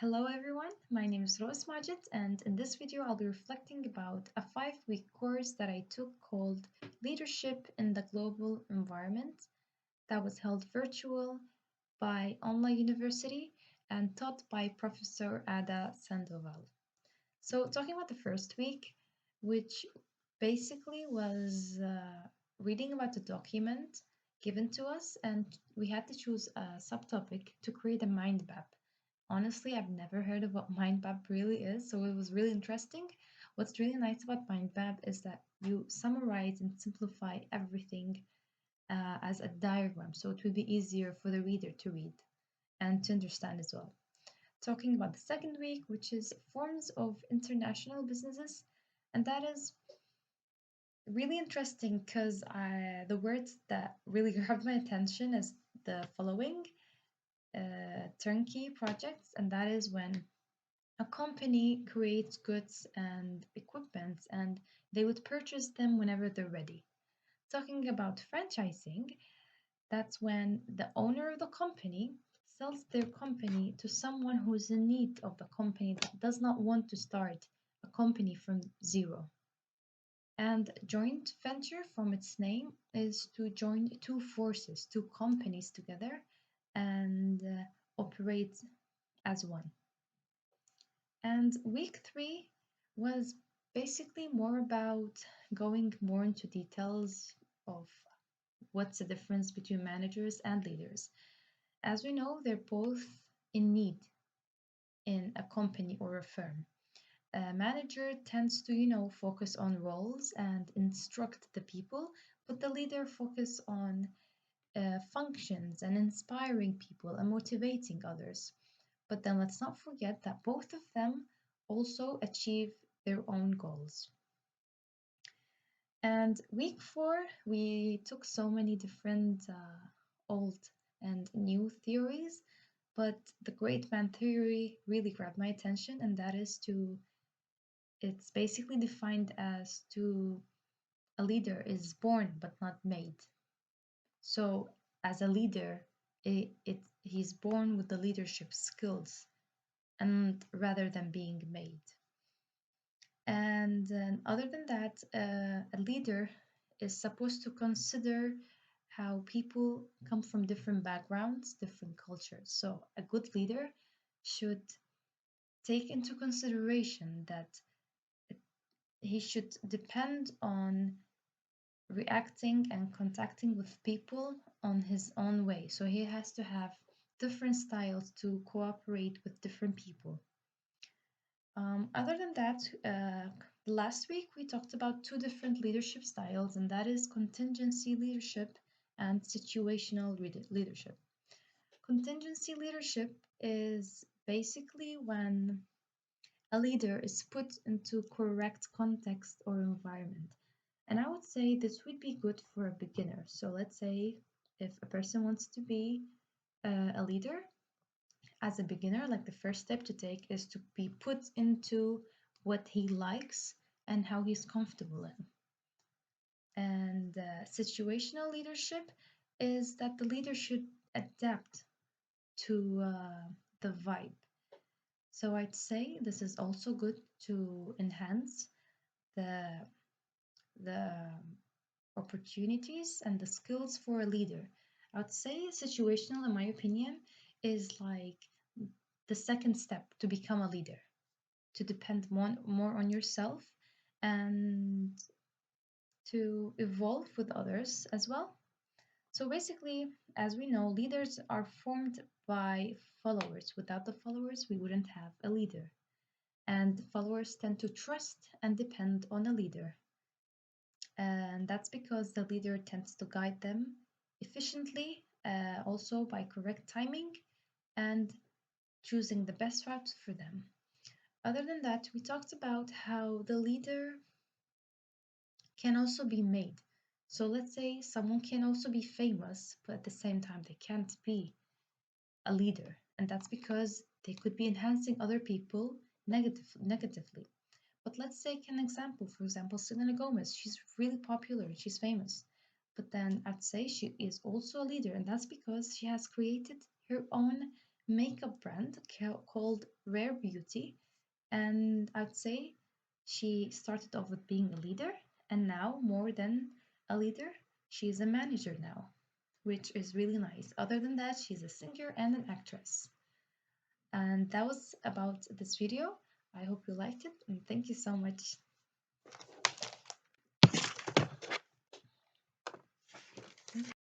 Hello everyone, my name is ROZ MAJED, and in this video I'll be reflecting about a 5-week course that I took called Leadership in the Global Environment that was held virtual by UNLA University and taught by Professor Ada Sandoval. So talking about the first week, which basically was reading about the document given to us, and we had to choose a subtopic to create a mind map. Honestly, I've never heard of what mind map really is, so it was really interesting. What's really nice about mind map is that you summarize and simplify everything as a diagram, so it will be easier for the reader to read and to understand as well. Talking about the second week, which is forms of international businesses, and that is really interesting because the words that really grabbed my attention is the following turnkey projects, and that is when a company creates goods and equipment and they would purchase them whenever they're ready. Talking about franchising, that's when the owner of the company sells their company to someone who is in need of the company that does not want to start a company from zero. And joint venture, from its name, is to join two forces, two companies together and operate as one. And week three was basically more about going more into details of what's the difference between managers and leaders. As we know, they're both in need in a company or a firm. A manager tends to, focus on roles and instruct the people, but the leader focus on functions and inspiring people and motivating others. But then let's not forget that both of them also achieve their own goals. And week four, we took so many different old and new theories, but the great man theory really grabbed my attention, and that is it's basically defined as a leader is born but not made. So as a leader, he's born with the leadership skills and rather than being made. And other than that, a leader is supposed to consider how people come from different backgrounds, different cultures. So a good leader should take into consideration that he should depend on reacting and contacting with people on his own way. So he has to have different styles to cooperate with different people. Other than that, last week we talked about two different leadership styles, and that is contingency leadership and situational leadership. Contingency leadership is basically when a leader is put into correct context or environment. And I would say this would be good for a beginner. So let's say if a person wants to be a leader, as a beginner, like the first step to take is to be put into what he likes and how he's comfortable in. And situational leadership is that the leader should adapt to the vibe. So I'd say this is also good to enhance the the opportunities and the skills for a leader. I would say situational, in my opinion, is like the second step to become a leader, to depend more on yourself and to evolve with others as well. So basically, as we know, leaders are formed by followers. Without the followers, we wouldn't have a leader. And followers tend to trust and depend on a leader. And that's because the leader tends to guide them efficiently, also by correct timing and choosing the best route for them. Other than that, we talked about how the leader can also be made. So let's say someone can also be famous, but at the same time, they can't be a leader. And that's because they could be enhancing other people negatively. But let's take an example. For example, Selena Gomez. She's really popular, she's famous. But then I'd say she is also a leader, and that's because she has created her own makeup brand called Rare Beauty. And I'd say she started off with being a leader, and now, more than a leader, she's a manager now, which is really nice. Other than that, she's a singer and an actress. And that was about this video. I hope you liked it, and thank you so much.